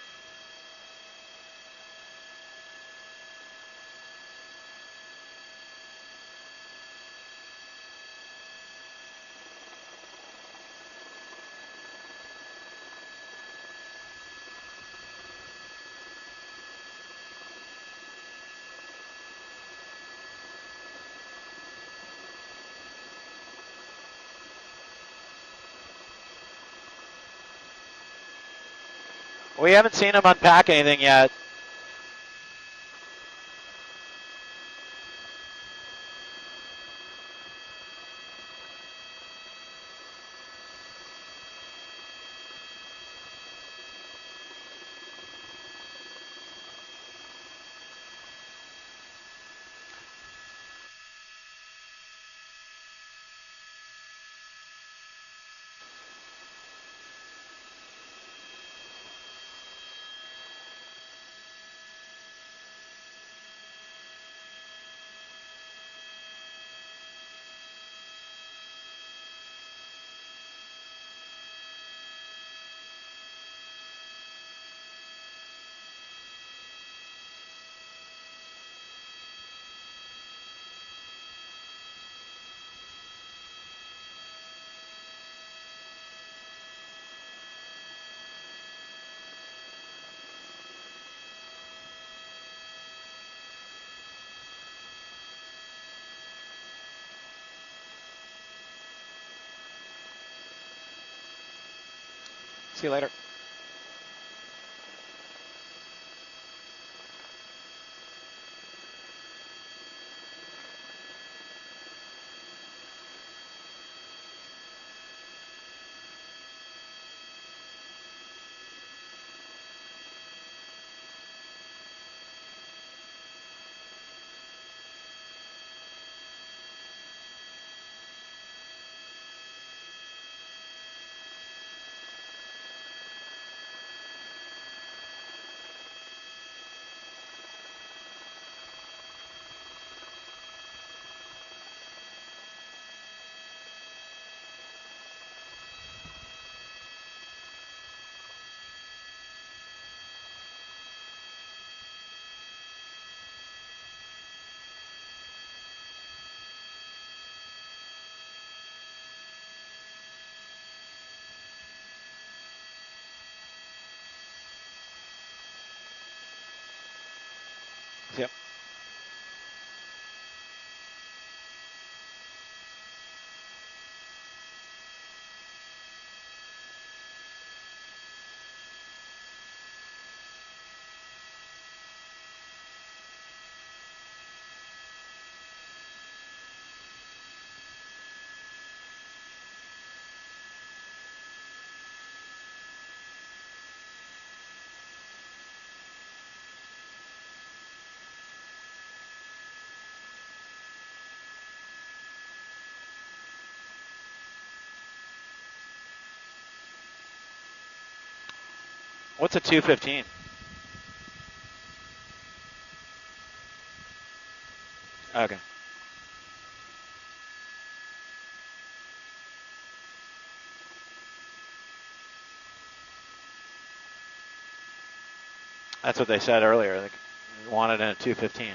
We haven't seen him unpack anything yet. See you later. What's a 215? Okay. That's what they said earlier. They wanted in a 215.